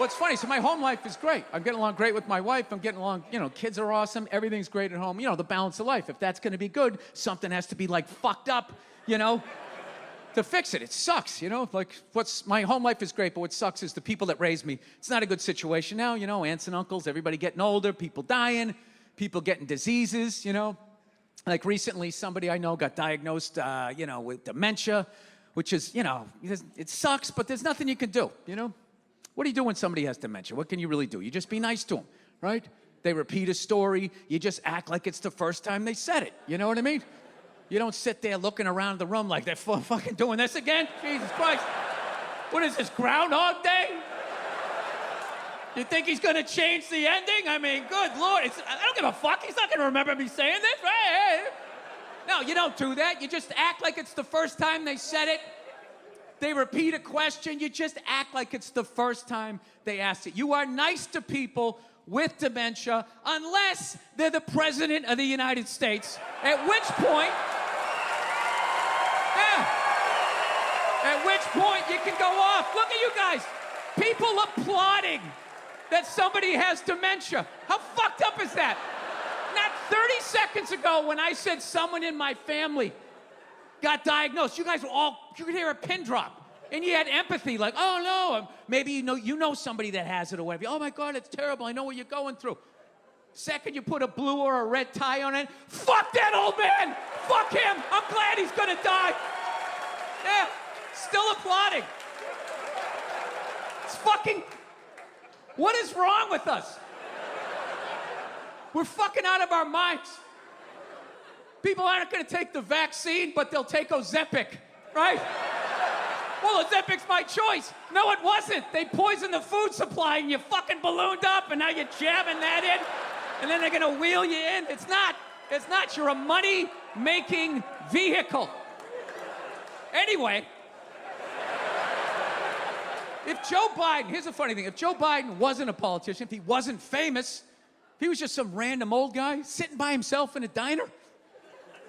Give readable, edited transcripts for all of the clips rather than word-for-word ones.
What's funny, so my home life is great. I'm getting along great with my wife. I'm getting along, kids are awesome. Everything's great at home. The balance of life. If that's going to be good, something has to be, like, fucked up, to fix it. It sucks, Like, my home life is great, but what sucks is the people that raised me. It's not a good situation now, aunts and uncles, everybody getting older, people dying, people getting diseases, Like, recently, somebody I know got diagnosed, with dementia, which is, it sucks, but there's nothing you can do, What do you do when somebody has dementia? What can you really do? You just be nice to them, right? They repeat a story. You just act like it's the first time they said it. You know what I mean? You don't sit there looking around the room like they're fucking doing this again. Jesus Christ. What is this, Groundhog Day? You think he's going to change the ending? I mean, good Lord. I don't give a fuck. He's not going to remember me saying this, right? No, you don't do that. You just act like it's the first time they said it. They repeat a question, you just act like it's the first time they asked it. You are nice to people with dementia unless they're the President of the United States, at which point you can go off. Look at you guys. People applauding that somebody has dementia. How fucked up is that? Not 30 seconds ago when I said someone in my family got diagnosed, you guys were all, you could hear a pin drop. And you had empathy, like, oh no, maybe you know somebody that has it or whatever. Oh my God, it's terrible, I know what you're going through. Second you put a blue or a red tie on it, fuck that old man! Fuck him! I'm glad he's gonna die! Yeah, still applauding. It's fucking, what is wrong with us? We're fucking out of our minds. People aren't gonna take the vaccine, but they'll take Ozempic, right? Well, Ozempic's my choice. No, it wasn't. They poisoned the food supply and you fucking ballooned up and now you're jamming that in and then they're gonna wheel you in. It's not. You're a money-making vehicle. Anyway, if Joe Biden, here's the funny thing, if Joe Biden wasn't a politician, if he wasn't famous, if he was just some random old guy sitting by himself in a diner,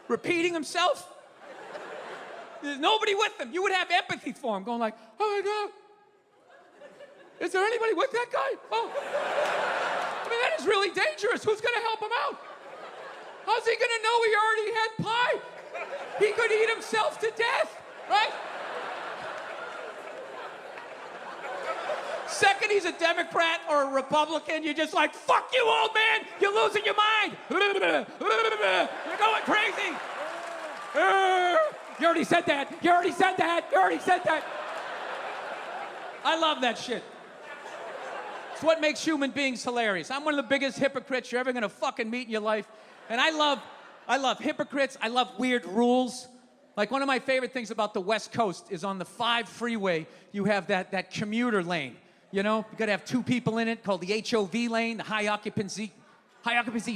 repeating himself, there's nobody with him. You would have empathy for him, going like, oh my God, is there anybody with that guy? Oh, I mean, that is really dangerous. Who's gonna help him out? How's he gonna know he already had pie? He could eat himself to death, right? Second he's a Democrat or a Republican, you're just like, fuck you, old man, you're losing your mind. You're going crazy. You already said that. You already said that. You already said that. I love that shit. It's what makes human beings hilarious. I'm one of the biggest hypocrites you're ever gonna fucking meet in your life. And I love hypocrites. I love weird rules. Like, one of my favorite things about the West Coast is on the 5 freeway, you have that commuter lane. You gotta have 2 people in it, called the HOV lane, the high occupancy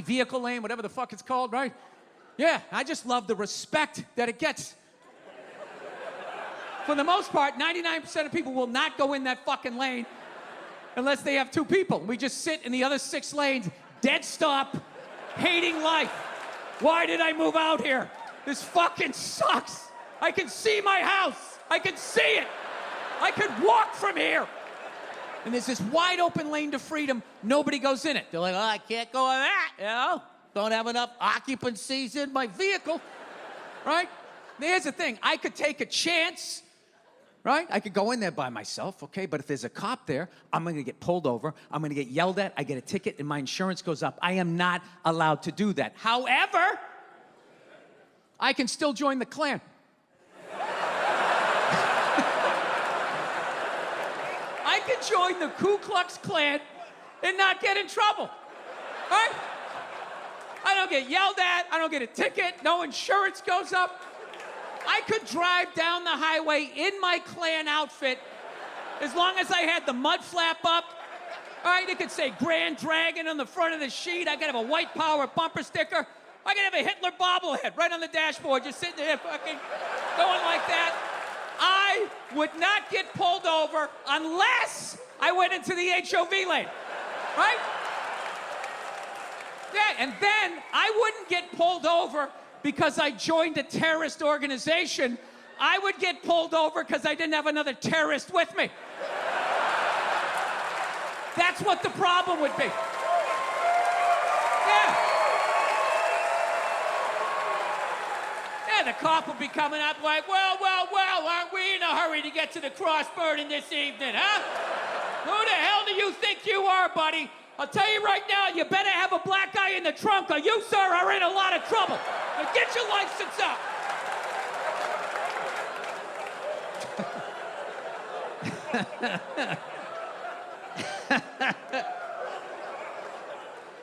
vehicle lane, whatever the fuck it's called, right? Yeah, I just love the respect that it gets. For the most part, 99% of people will not go in that fucking lane unless they have 2 people. We just sit in the other 6 lanes, dead stop, hating life. Why did I move out here? This fucking sucks. I can see my house. I can see it. I could walk from here. And there's this wide open lane to freedom. Nobody goes in it. They're like, oh, I can't go in that, Don't have enough occupancies in my vehicle, right? Here's the thing. I could take a chance, right? I could go in there by myself, okay? But if there's a cop there, I'm gonna get pulled over. I'm gonna get yelled at. I get a ticket and my insurance goes up. I am not allowed to do that. However, I can still join the Klan. I can join the Ku Klux Klan and not get in trouble, right? I don't get yelled at, I don't get a ticket, no insurance goes up. I could drive down the highway in my Klan outfit as long as I had the mud flap up. All right, it could say Grand Dragon on the front of the sheet. I could have a white power bumper sticker. I could have a Hitler bobblehead right on the dashboard, just sitting there fucking going like that. I would not get pulled over unless I went into the HOV lane, right? Yeah, and then I wouldn't get pulled over because I joined a terrorist organization. I would get pulled over because I didn't have another terrorist with me. That's what the problem would be. Yeah. Yeah, the cop will be coming up like, well, aren't we in a hurry to get to the cross burning this evening, huh? Who the hell do you think you are, buddy? I'll tell you right now, you better have a black guy in the trunk or you, sir, are in a lot of trouble. Now get your license up.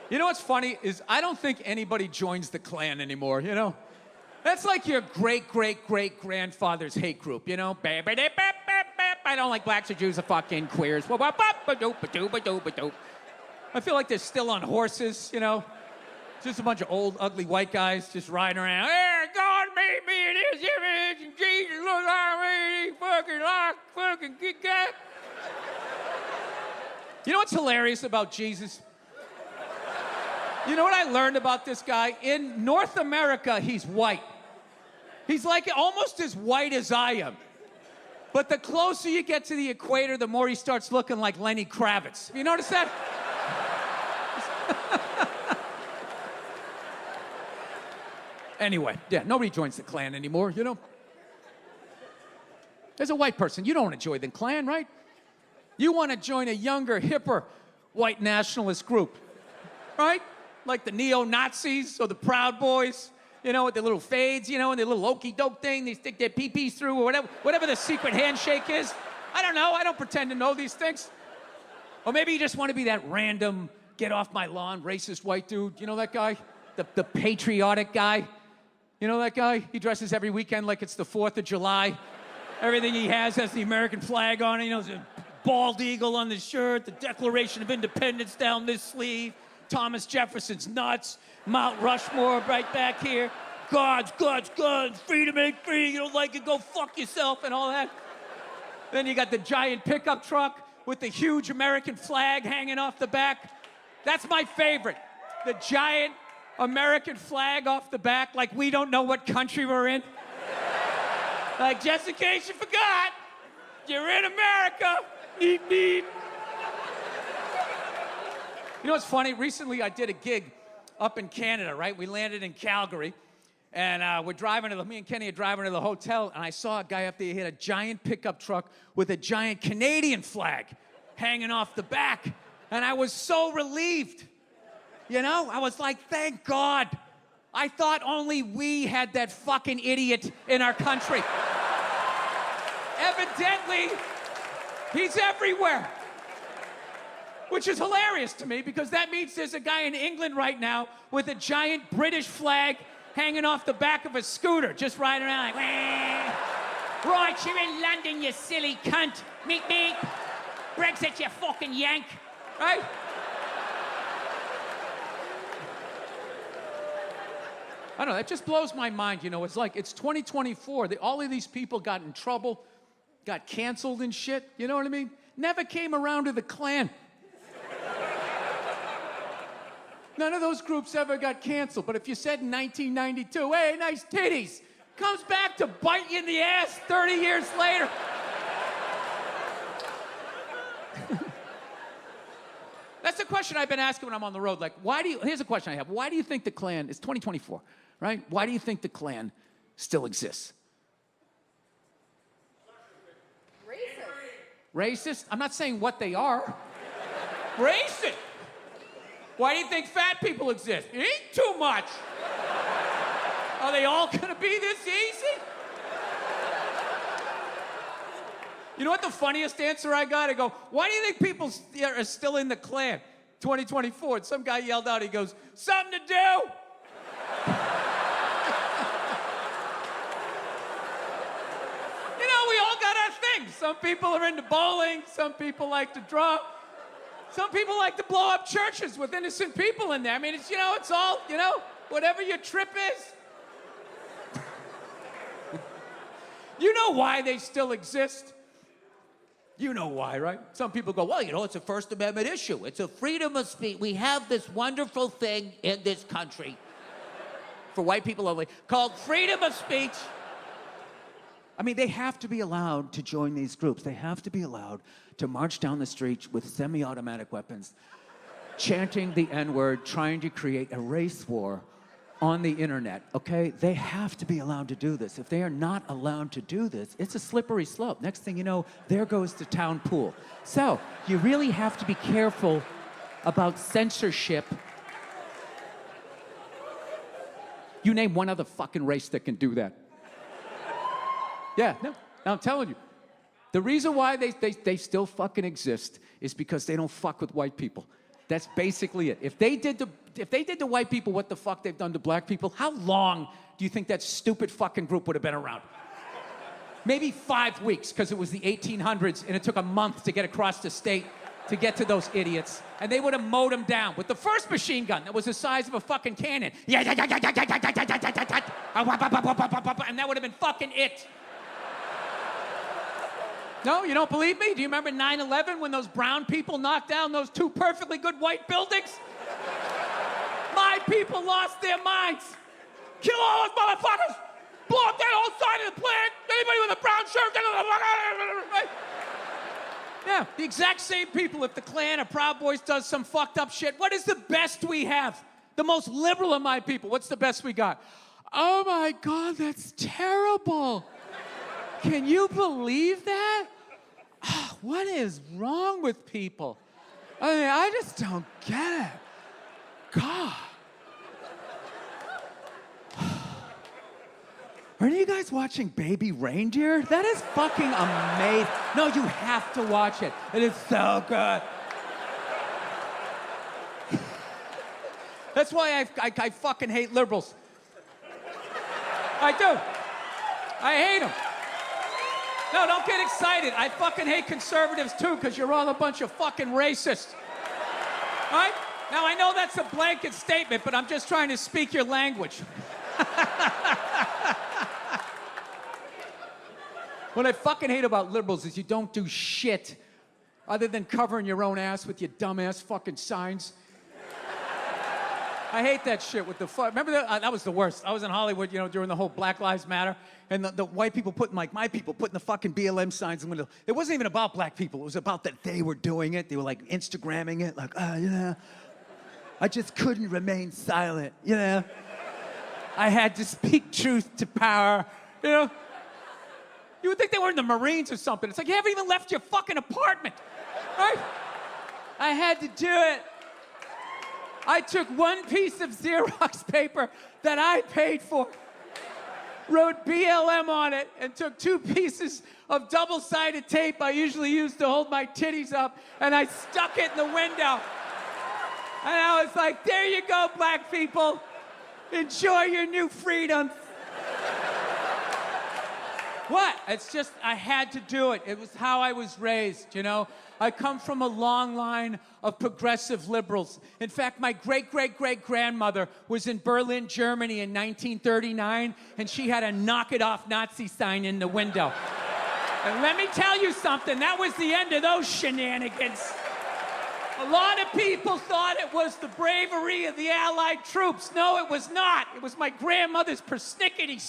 You know what's funny is I don't think anybody joins the Klan anymore, you know? That's like your great-great-great-grandfather's hate group, you know? I don't like blacks or Jews or fucking queers. I feel like they're still on horses, you know? Just a bunch of old, ugly white guys just riding around. Hey, God made me in his image, and Jesus looks like me, he fucking kick that. You know what's hilarious about Jesus? You know what I learned about this guy? In North America, he's white. He's like almost as white as I am. But the closer you get to the equator, the more he starts looking like Lenny Kravitz. Have you noticed that? Anyway, yeah, nobody joins the Klan anymore, you know? As a white person, you don't want to join the Klan, right? You want to join a younger, hipper, white nationalist group, right? Like the neo-Nazis or the Proud Boys, you know, with their little fades, you know, and their little okey-doke thing they stick their pee-pees through or whatever the secret handshake is. I don't know. I don't pretend to know these things. Or maybe you just want to be that random, get-off-my-lawn, racist white dude. You know that guy? The patriotic guy? You know that guy? He dresses every weekend like it's the 4th of July. Everything he has the American flag on it. You know, there's a bald eagle on the shirt, the Declaration of Independence down this sleeve, Thomas Jefferson's nuts, Mount Rushmore right back here, guns, freedom ain't free, you don't like it, go fuck yourself, and all that. Then you got the giant pickup truck with the huge American flag hanging off the back. That's my favorite. The giant American flag off the back, like we don't know what country we're in. Like, just in case you forgot, you're in America. Neat. You know what's funny? Recently, I did a gig up in Canada, right? We landed in Calgary, and me and Kenny are driving to the hotel, and I saw a guy up there, he had a giant pickup truck with a giant Canadian flag hanging off the back, and I was so relieved. You know? I was like, thank God. I thought only we had that fucking idiot in our country. Evidently, he's everywhere. Which is hilarious to me because that means there's a guy in England right now with a giant British flag hanging off the back of a scooter, just riding around like, wah. Right, you're in London, you silly cunt. Meet. Brexit, you fucking yank. Right? I don't know, that just blows my mind, you know. It's like, it's 2024. All of these people got in trouble, got canceled and shit, you know what I mean? Never came around to the Klan. None of those groups ever got canceled. But if you said in 1992, hey, nice titties, comes back to bite you in the ass 30 years later. That's the question I've been asking when I'm on the road. Like, here's a question I have. Why do you think the Klan, it's 2024, right? Why do you think the Klan still exists? Racist? I'm not saying what they are. Racist. Why do you think fat people exist? Eat too much. Are they all gonna be this easy? You know what the funniest answer I got? I go, why do you think people are still in the Klan? 2024. And some guy yelled out, he goes, something to do. You know, we all got our things. Some people are into bowling. Some people like to draw. Some people like to blow up churches with innocent people in there. I mean, it's, you know, it's all, you know, whatever your trip is. You know why they still exist? You know why, right? Some people go, well, you know, it's a First Amendment issue. It's a freedom of speech. We have this wonderful thing in this country, for white people only, called freedom of speech. I mean, they have to be allowed to join these groups. They have to be allowed to march down the streets with semi-automatic weapons, chanting the N-word, trying to create a race war on the internet, okay? They have to be allowed to do this. If they are not allowed to do this, it's a slippery slope. Next thing you know, there goes the town pool. So, you really have to be careful about censorship. You name one other fucking race that can do that. Yeah, no, I'm telling you. The reason why they still fucking exist is because they don't fuck with white people. That's basically it. If they did to white people what the fuck they've done to black people, how long do you think that stupid fucking group would have been around? Maybe 5 weeks, because it was the 1800s and it took a month to get across the state to get to those idiots. And they would have mowed them down with the first machine gun that was the size of a fucking cannon. And that would have been fucking it. No, you don't believe me? Do you remember 9/11 when those brown people knocked down those 2 perfectly good white buildings? My people lost their minds. Kill all those motherfuckers! Blow up that whole side of the plant! Anybody with a brown shirt, get the fuck out! Yeah, the exact same people. If the Klan or Proud Boys does some fucked up shit, what is the best we have? The most liberal of my people. What's the best we got? Oh my God, that's terrible. Can you believe that? Oh, what is wrong with people? I mean, I just don't get it. God. Are you guys watching Baby Reindeer? That is fucking amazing. No, you have to watch it. It is so good. That's why I fucking hate liberals. I do. I hate them. No, don't get excited. I fucking hate conservatives too, because you're all a bunch of fucking racists. All right? Now, I know that's a blanket statement, but I'm just trying to speak your language. What I fucking hate about liberals is you don't do shit other than covering your own ass with your dumbass fucking signs. I hate that shit with the fuck. Remember that? That was the worst. I was in Hollywood, you know, during the whole Black Lives Matter, and the white people putting, like, my people putting the fucking BLM signs in the window. It wasn't even about black people. It was about that they were doing it. They were, like, Instagramming it, like, you know, I just couldn't remain silent, you know. I had to speak truth to power, you know. You would think they were in the Marines or something. It's like you haven't even left your fucking apartment, right? I had to do it. I took one piece of Xerox paper that I paid for, wrote BLM on it, and took 2 pieces of double-sided tape I usually use to hold my titties up, and I stuck it in the window. And I was like, there you go, black people. Enjoy your new freedom. What? It's just, I had to do it. It was how I was raised, you know? I come from a long line of progressive liberals. In fact, my great-great-great-grandmother was in Berlin, Germany in 1939, and she had a knock-it-off Nazi sign in the window. And let me tell you something, that was the end of those shenanigans. A lot of people thought it was the bravery of the Allied troops. No, it was not. It was my grandmother's persnickety